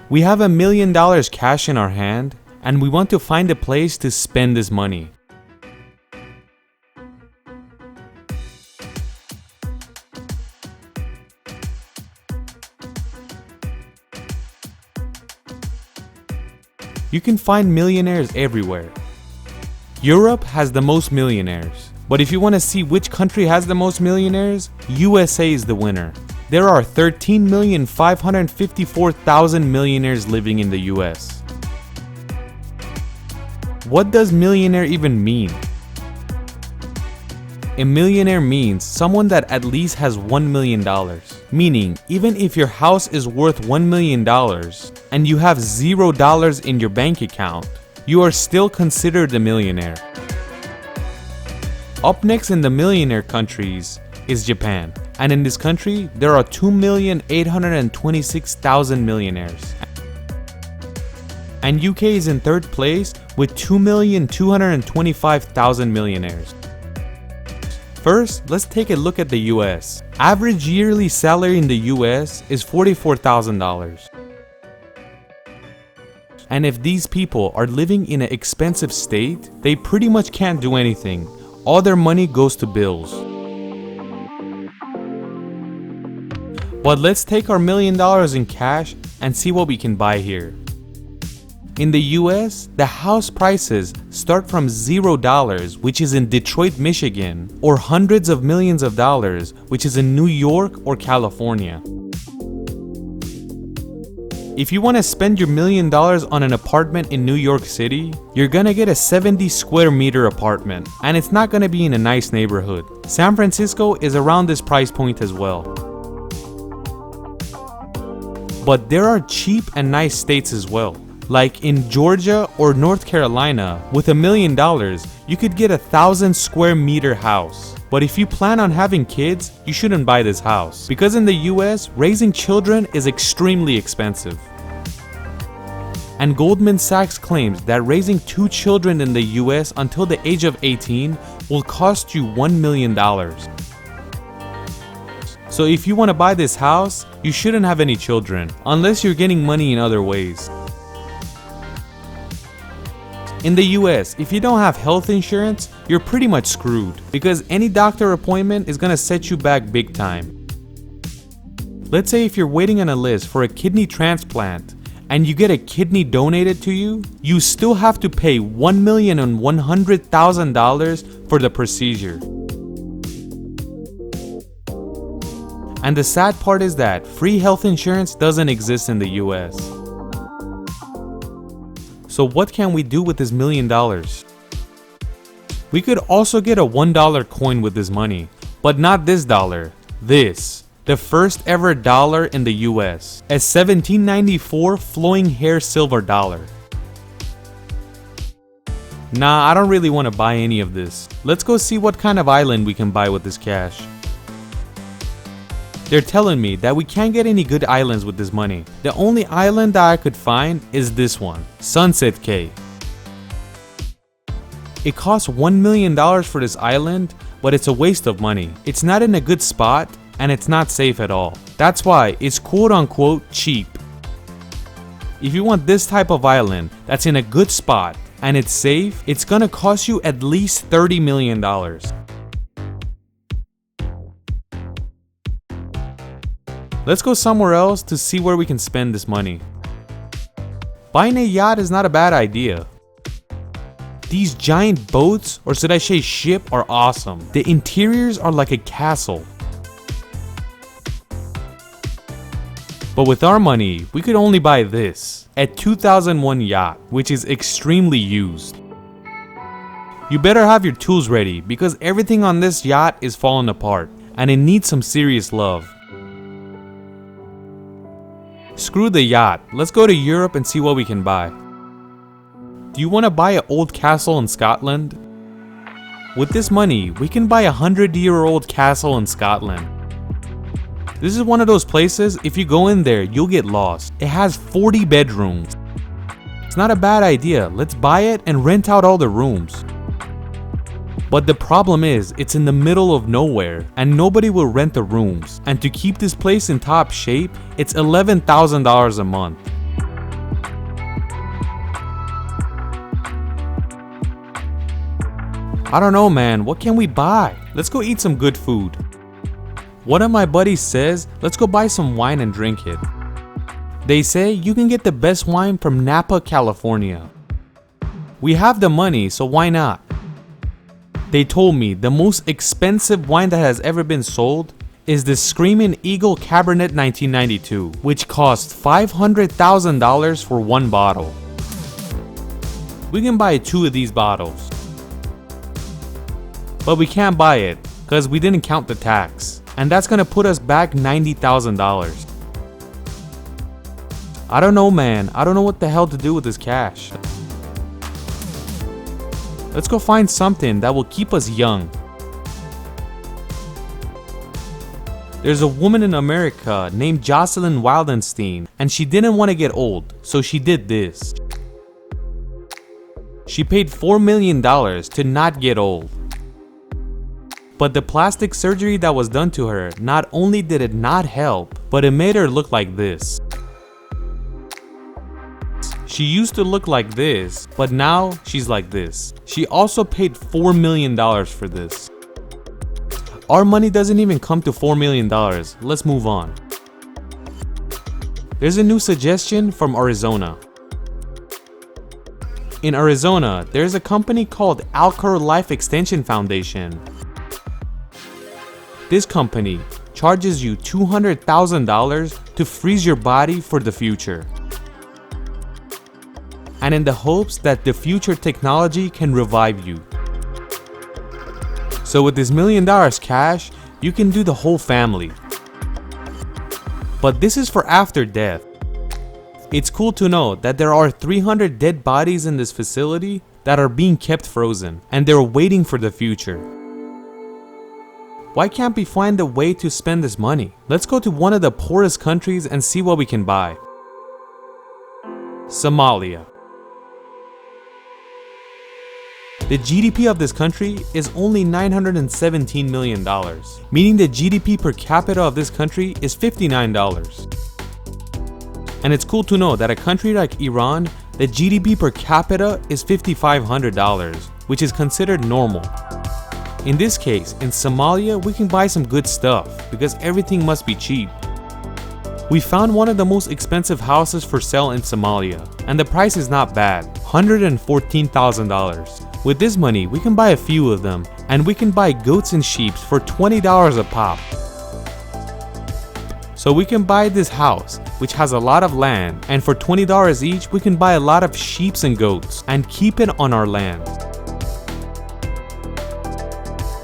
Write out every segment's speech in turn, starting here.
We have $1 million cash in our hand, and we want to find a place to spend this money. You can find millionaires everywhere. Europe has the most millionaires, but if you want to see which country has the most millionaires, USA is the winner. There are 13,554,000 millionaires living in the US. What does millionaire even mean? A millionaire means someone that at least has $1 million. Meaning, even if your house is worth $1 million and you have $0 in your bank account, you are still considered a millionaire. Up next in the millionaire countries is Japan. And in this country, there are 2,826,000 millionaires. And UK is in third place with 2,225,000 millionaires. First, let's take a look at the US. Average yearly salary in the US is $44,000. And if these people are living in an expensive state, they pretty much can't do anything. All their money goes to bills. But let's take our $1 million in cash and see what we can buy here. In the US, the house prices start from $0, which is in Detroit, Michigan, or hundreds of millions of dollars, which is in New York or California. If you want to spend your $1 million on an apartment in New York City, you're gonna get a 70 square meter apartment, and it's not gonna be in a nice neighborhood. San Francisco is around this price point as well. But there are cheap and nice states as well. Like in Georgia or North Carolina, with $1 million, you could get a 1,000 square meter house. But if you plan on having kids, you shouldn't buy this house. Because in the US, raising children is extremely expensive. And Goldman Sachs claims that raising 2 children in the US until the age of 18 will cost you $1 million. So if you want to buy this house, you shouldn't have any children, unless you're getting money in other ways. In the US, if you don't have health insurance, you're pretty much screwed because any doctor appointment is gonna set you back big time. Let's say if you're waiting on a list for a kidney transplant and you get a kidney donated to you, you still have to pay $1,100,000 for the procedure. And the sad part is that free health insurance doesn't exist in the US. So what can we do with this $1 million? We could also get a $1 coin with this money, but not this dollar, this. The first ever dollar in the US, a 1794 flowing hair silver dollar. Nah, I don't really want to buy any of this. Let's go see what kind of island we can buy with this cash. They're telling me that we can't get any good islands with this money. The only island that I could find is this one, Sunset Cay. It costs $1 million for this island, but it's a waste of money. It's not in a good spot, and it's not safe at all. That's why it's quote unquote cheap. If you want this type of island that's in a good spot, and it's safe, it's gonna cost you at least $30 million. Let's go somewhere else to see where we can spend this money. Buying a yacht is not a bad idea. These giant boats, or should I say ship, are awesome. The interiors are like a castle. But with our money, we could only buy this, a 2001 yacht, which is extremely used. You better have your tools ready because everything on this yacht is falling apart and it needs some serious love. Screw the yacht, let's go to Europe and see what we can buy. Do you want to buy an old castle in Scotland? With this money, we can buy a 100-year-old castle in Scotland. This is one of those places, if you go in there, you'll get lost. It has 40 bedrooms. It's not a bad idea, let's buy it and rent out all the rooms. But the problem is, it's in the middle of nowhere and nobody will rent the rooms. And to keep this place in top shape, it's $11,000 a month. I don't know, man, what can we buy? Let's go eat some good food. One of my buddies says, let's go buy some wine and drink it. They say you can get the best wine from Napa, California. We have the money, so why not? They told me the most expensive wine that has ever been sold is the Screaming Eagle Cabernet 1992, which cost $500,000 for one bottle. We can buy 2 of these bottles. But we can't buy it because we didn't count the tax, and that's gonna put us back $90,000. I don't know, man. I don't know what the hell to do with this cash. Let's go find something that will keep us young. There's a woman in America named Jocelyn Wildenstein, and she didn't want to get old, so she did this. She paid $4 million to not get old. But the plastic surgery that was done to her, not only did it not help, but it made her look like this. She used to look like this, but now she's like this. She also paid $4 million for this. Our money doesn't even come to $4 million. Let's move on. There's a new suggestion from Arizona. In Arizona, there's a company called Alcor Life Extension Foundation. This company charges you $200,000 to freeze your body for the future, and in the hopes that the future technology can revive you. So with this $1 million cash, you can do the whole family. But this is for after death. It's cool to know that there are 300 dead bodies in this facility that are being kept frozen, and they're waiting for the future. Why can't we find a way to spend this money? Let's go to one of the poorest countries and see what we can buy. Somalia. The GDP of this country is only $917 million, meaning the GDP per capita of this country is $59. And it's cool to know that a country like Iran, the GDP per capita is $5,500, which is considered normal. In this case, in Somalia, we can buy some good stuff because everything must be cheap. We found one of the most expensive houses for sale in Somalia, and the price is not bad, $114,000. With this money, we can buy a few of them, and we can buy goats and sheep for $20 a pop. So we can buy this house, which has a lot of land, and for $20 each, we can buy a lot of sheep and goats and keep it on our land.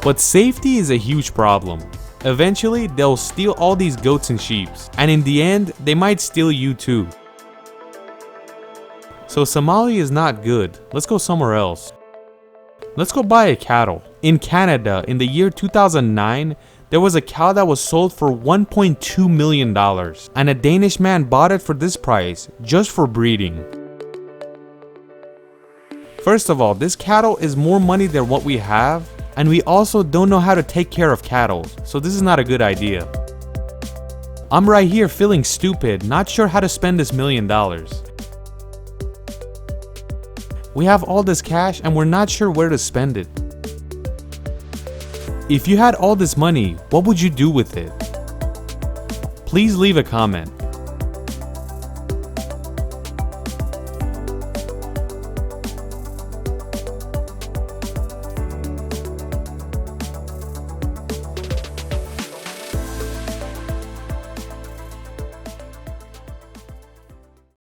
But safety is a huge problem. Eventually, they'll steal all these goats and sheep, and in the end, they might steal you too. So Somalia is not good. Let's go somewhere else. Let's go buy a cattle. In Canada, in the year 2009, there was a cow that was sold for $1.2 million, and a Danish man bought it for this price just for breeding. First of all, this cattle is more money than what we have, and we also don't know how to take care of cattle, so this is not a good idea. I'm right here feeling stupid, not sure how to spend this $1 million. We have all this cash and we're not sure where to spend it. If you had all this money, what would you do with it? Please leave a comment.